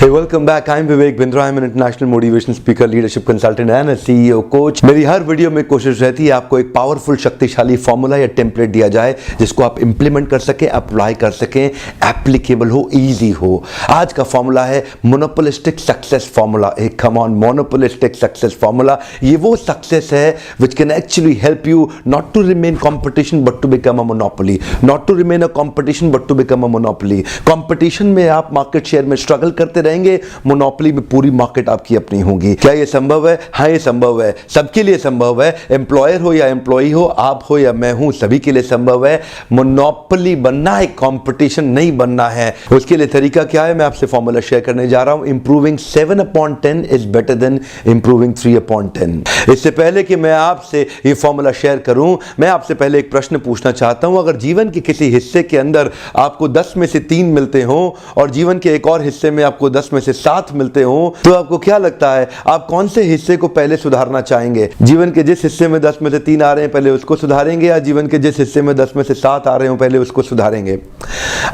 Hey, welcome back. I'm Vivek Bindra. I'm an international motivational speaker, leadership consultant and a CEO coach. मेरी हर video में कोशिश रहती है आपको एक पावरफुल शक्तिशाली फॉर्मूला या टेम्पलेट दिया जाए जिसको आप इंप्लीमेंट कर सकें, अप्लाई कर सकें, एप्लीकेबल हो, इजी हो। आज का फॉर्मूला है मोनोपोलिस्टिक सक्सेस फॉर्मूला। एक come on monopolistic success formula. ये वो सक्सेस है which can actually help you not to remain competition but to become a monopoly, not to remain a competition but to become a monopoly. Competition में आप market share में struggle करते रहेंगे, monopoly में पूरी मार्केट आपकी अपनी होगी। क्या ये संभव है? हाँ, ये संभव है, सबके लिए संभव है। एम्प्लॉयर हो या एम्प्लॉई हो, आप हो या मैं हूं, सभी के लिए संभव है। मोनोपोली बनना है, कंपटीशन नहीं बनना है। उसके लिए तरीका क्या है, मैं आपसे फॉर्मूला शेयर करने जा रहा हूं। Improving 7/10 is better than improving 3/10। इससे पहले कि मैं आपसे ये फॉर्मूला शेयर करूं, मैं आपसे पहले एक प्रश्न पूछना चाहता हूं। अगर जीवन के किसी हिस्से के अंदर आपको 10 में से 3 मिलते हो और जीवन के एक और हिस्से में आपको 10 में से 7 मिलते हो, तो आपको क्या लगता है आप कौन से हिस्से को पहले सुधारना चाहेंगे? जीवन के जिस हिस्से में 10 में से 3 आ रहे हैं पहले उसको सुधारेंगे, या जीवन के जिस हिस्से में 10 में से 7 आ रहे हो पहले उसको सुधारेंगे?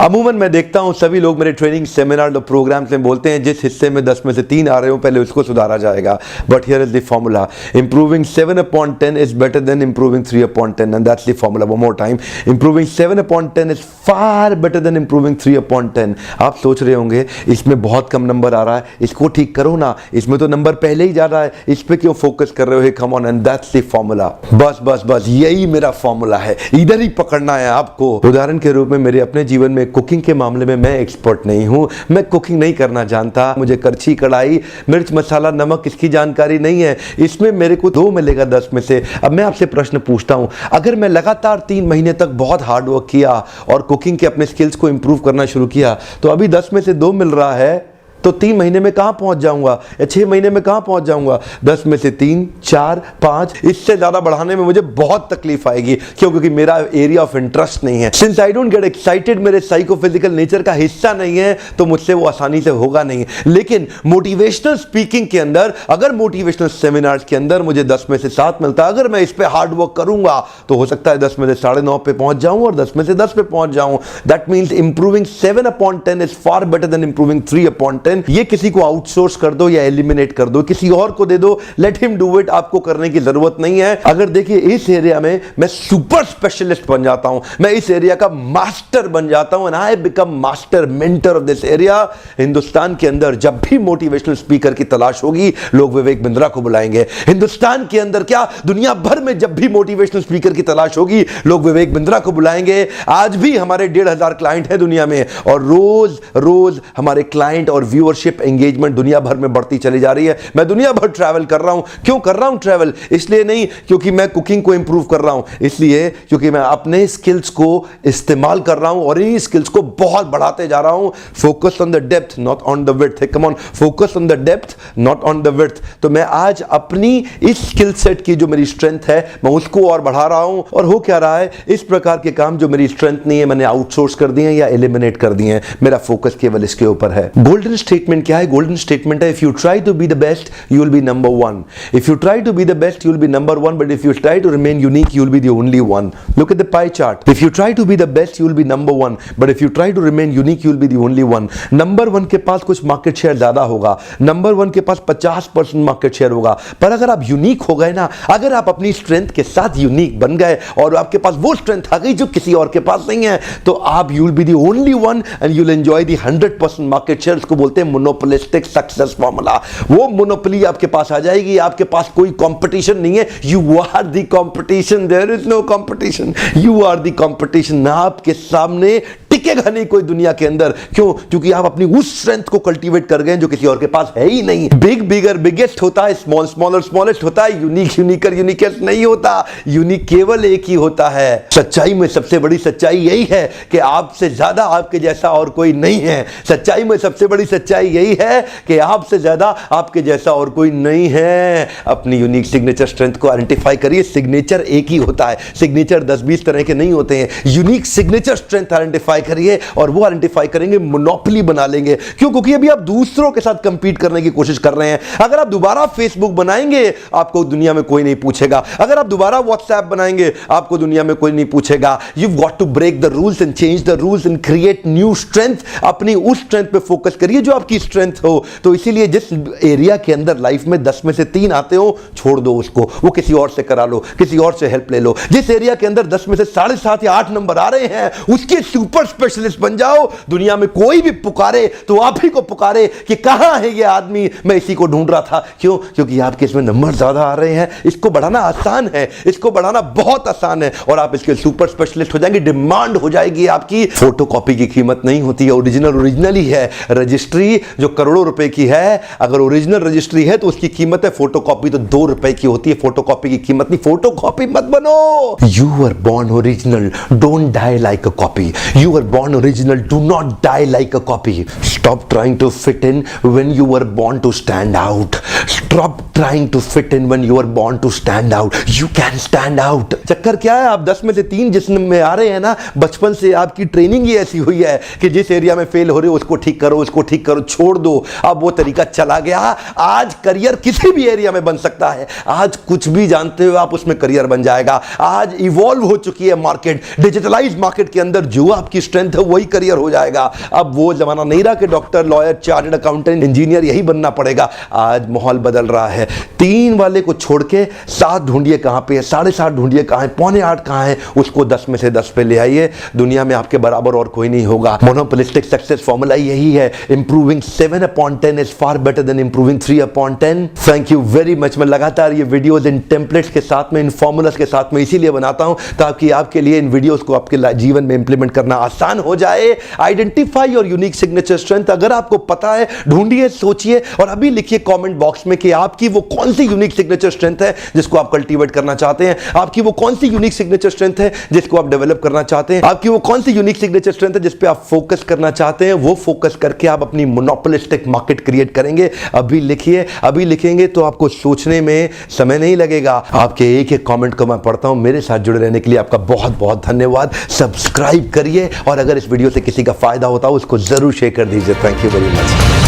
अमूमन मैं देखता हूं सभी लोग मेरे ट्रेनिंग सेमिनार और प्रोग्राम्स में बोलते हैं जिस हिस्से में 10 में से 3 आ रहे हो पहले उसको सुधारा जाएगा। But here is the formula, improving 7/10 is better than improving 3/10, and that's the formula. One more time, improving 7/10 is far better than improving 3/10। आप सोच रहे होंगे इसमें बहुत कम नंबर आ रहा है, इसको ठीक करो ना, इसमें तो नंबर पहले ही जा रहा है, इस पे क्यों फोकस कर रहे हो? Come on, and that's the formula. बस बस बस यही मेरा फॉर्मूला है, इधर ही पकड़ना है आपको। उदाहरण के रूप में मेरे अपने जीवन में कुकिंग के मामले में मैं एक्सपर्ट नहीं हूं, मैं कुकिंग नहीं करना जानता, मुझे करछी, कढ़ाई, मिर्च, मसाला, नमक इसकी जानकारी नहीं है। इसमें मेरे को 2 मिलेगा 10 में से। अब मैं आपसे प्रश्न पूछता हूं, अगर मैं लगातार 3 महीने तक बहुत हार्ड वर्क किया और कुकिंग के अपने स्किल्स को इंप्रूव करना शुरू किया, तो अभी 10 में से 2 मिल रहा है, तो 3 महीने में कहां पहुंच जाऊंगा या 6 महीने में कहां पहुंच जाऊंगा? 10 में से 3, 4, 5, इससे ज्यादा बढ़ाने में मुझे बहुत तकलीफ आएगी। क्यों? क्योंकि मेरा एरिया ऑफ इंटरेस्ट नहीं है। Since I don't get excited, मेरे साइकोफिजिकल नेचर का हिस्सा नहीं है, तो मुझसे वो आसानी से होगा नहीं। लेकिन मोटिवेशनल स्पीकिंग के अंदर, अगर मोटिवेशनल सेमिनार्स के अंदर मुझे 10 में से 7 मिलता है, अगर मैं इस पे हार्ड वर्क करूंगा तो हो सकता है 10 में से 9.5 पे पहुंच जाऊं और 10 में से 10 पे पहुंच जाऊं। That means improving 7/10 is far better than improving 3/10। ये किसी को आउटसोर्स कर दो या एलिमिनेट कर दो, किसी और को दे दो, लेट हिम डू इट, आपको करने की जरूरत नहीं है। अगर देखिए इस एरिया में मैं सुपर स्पेशलिस्ट बन जाता हूं, मैं इस एरिया का मास्टर बन जाता हूं, and I become master mentor of this area. Hindustan के अंदर जब भी मोटिवेशनल स्पीकर की तलाश होगी, लोग विवेक बिंद्रा को बुलाएंगे। हिंदुस्तान के अंदर क्या, दुनिया भर में जब भी मोटिवेशनल स्पीकर की तलाश होगी, लोग विवेक बिंद्रा को बुलाएंगे। आज भी हमारे 1,500 क्लाइंट है दुनिया में, और रोज रोज हमारे क्लाइंट और व्यूअरशिप एंगेजमेंट दुनिया भर में बढ़ती चली जा रही है। मैं दुनिया भर ट्रैवल कर रहा हूं। क्यों कर रहा हूं ट्रैवल? इसलिए नहीं क्योंकि मैं कुकिंग को इंप्रूव कर रहा हूं, इसलिए क्योंकि मैं अपने स्किल्स को इस्तेमाल कर रहा हूं और इन स्किल्स को बहुत बढ़ाते जा रहा हूं। Focus on the depth not on the width. Come on, focus on the depth not on the width. तो मैं आज अपनी इस स्किल सेट की जो मेरी स्ट्रेंथ है, मैं उसको और बढ़ा रहा हूं। और हो क्या रहा है, इस प्रकार के काम जो मेरी स्ट्रेंथ नहीं है मैंने आउटसोर्स कर दिए या एलिमिनेट कर दिए हैं। मेरा फोकस केवल इसके ऊपर है। गोल्डन स्टेटमेंट क्या है? गोल्डन स्टेटमेंट है, if you try to be the best you will be number 1। If you try to be the best you will be number 1, but if you try to remain unique you will be the only one. Look at the pie chart. If you try to be the best you will be number 1, but if you try to remain unique you will be the only one. Number 1 के पास कुछ market share ज्यादा होगा, number 1 के पास 50% market share होगा, पर अगर आप unique हो गए ना, अगर आप अपनी स्ट्रेंथ के साथ यूनिक बन गए और आपके पास वो स्ट्रेंथ आ गई जो किसी और के पास नहीं है, तो आप you will be the only one and you will enjoy the 100% market share. इसको बोलते हैं मोनोपोलिस्टिक सक्सेस फॉर्मूला। वो मोनोपोली आपके पास आ जाएगी, आपके पास कोई कंपटीशन नहीं है। You are the competition, there is no competition, you are the competition. आपके सामने टिकेगा नहीं कोई दुनिया के अंदर। क्यों? क्योंकि आप अपनी उस स्ट्रेंथ को कल्टीवेट कर गए जो किसी और के पास है ही नहीं। बिग बिगर बिगेस्ट होता है, स्मॉल स्मॉलर स्मॉलेस्ट होता है, यूनिक यूनिकर यूनिकेस्ट नहीं होता। यूनिक केवल एक ही होता है। सच्चाई में सबसे बड़ी सच्चाई यही है कि आपसे ज्यादा आपके जैसा और कोई नहीं है। सच्चाई में सबसे बड़ी सच्चाई यही है कि आपसे ज्यादा आपके जैसा और कोई नहीं है। अपनी यूनिक सिग्नेचर स्ट्रेंथ को आइडेंटिफाई करिए। सिग्नेचर एक ही होता है, सिग्नेचर 10-20 तरह के नहीं होते हैं। यूनिक सिग्नेचर स्ट्रेंथ आइडेंटिफाई करिए और वो आइडेंटिफाई करेंगे, मोनोपोली बना लेंगे। क्यों? क्योंकि अभी आप दूसरों के साथ कंपीट करने की कोशिश कर रहे हैं। अगर आप दोबारा फेसबुक बनाएंगे आपको दुनिया में कोई नहीं पूछेगा। अगर आप दोबारा व्हाट्सएप बनाएंगे आपको दुनिया में कोई नहीं पूछेगा। You got to break the rules and change the rules and create new strength. अपनी उस स्ट्रेंथ पे फोकस करिए जो आपकी स्ट्रेंथ हो। तो इसीलिए जिस एरिया के अंदर लाइफ में 10 में से 3 आते हो, छोड़ दो उसको, वो किसी और से करा लो, किसी और से हेल्प ले लो। जिस एरिया के अंदर 10 में से 7.5 या 8 नंबर आ रहे हैं, उसके सुपर स्पेशलिस्ट बन जाओ। दुनिया में कोई भी पुकारे तो आप ही को पुकारे कि कहां है ये आदमी, मैं इसी को ढूंढ रहा था। क्यों? क्योंकि आपके इसमें नंबर ज्यादा आ रहे हैं। इसको बढ़ाना आसान है, इसको बढ़ाना बहुत आसान है और आप इसके सुपर स्पेशलिस्ट हो जाएंगे। डिमांड हो जाएगी आपकी। फोटोकॉपी की कीमत नहीं होती है, ओरिजिनल ही है। रजिस्ट्री जो करोड़ों रुपए की है, अगर ओरिजिनल रजिस्ट्री है तो उसकी कीमत है। फोटोकॉपी तो 2 रुपए की होती है। फोटोकॉपी की कीमत नहीं। फोटोकॉपी मत बनो। You are born original, don't die like a copy. You were born original, do not die like a copy. Stop trying to fit in when you were born to stand out. Stop trying to fit in when you were born to stand out. You can stand out. चक्कर क्या है? आप 10 में से 3 जिस्म में आ रहे हैं ना, बचपन से आपकी ट्रेनिंग ही ऐसी हुई है कि जिस एरिया में फेल हो रहे हो उसको ठीक करो, उसको ठीक करो, छोड़ दो। अब वो तरीका चला गया। आज करियर किसी भी एरिया में बन सकता है। आज कुछ भी जानते हो आप, उसमें करियर बन जाएगा। आज इवॉल्व हो चुकी है मार्केट, डिजिटलाइज मार्केट के अंदर जो आपकी स्ट्रेंथ है वही करियर हो जाएगा। अब वो जमाना नहीं रहा कि doctor, lawyer, chartered accountant, engineer यही बनना पड़ेगा। आज माहौल बदल रहा है। 3 वाले को छोड़ के 7 ढूंढिए कहां पे है, 7.5 ढूंढिए कहां है, 7:45 कहां है, उसको 10 में से 10 पे ले आइए। दुनिया में आपके बराबर और कोई नहीं होगा। मोनोपोलिस्टिक सक्सेस फॉर्मूला यही है। Improving 7/10 is far better than improving 3/10। Thank you very much. मैं लगातार ये वीडियोस इन टेम्पलेट्स के साथ में, इन फॉर्मूलास के साथ में इसीलिए बनाता हूं ताकि आपके लिए इन वीडियोस को आपके जीवन में इंप्लीमेंट करना आसान हो जाए। Identify your unique signature strength. अगर आपको पता है, ढूंढिए, सोचिए और अभी लिखिए कमेंट बॉक्स में कि आपकी वो कौन सी यूनिक सिग्नेचर स्ट्रेंथ है जिसको आप कल्टीवेट करना चाहते हैं। आपकी वो कौन सी यूनिक सिग्नेचर स्ट्रेंथ है जिसको आप डेवलप करना चाहते हैं। आपकी वो कौन सी यूनिक सिग्नेचर स्ट्रेंथ है जिस पे आप फोकस करना चाहते हैं। वो फोकस करके आप अपनी मोनोपोलिस्टिक मार्केट क्रिएट करेंगे। अभी लिखिए, अभी लिखेंगे तो आपको सोचने में समय नहीं लगेगा। आपके एक एक कमेंट को मैं पढ़ता हूं। मेरे साथ जुड़े रहने के लिए आपका बहुत बहुत धन्यवाद। सब्सक्राइब करिए और अगर इस वीडियो से किसी का फायदा होता हो उसको जरूर शेयर कर दीजिए। Thank you very much.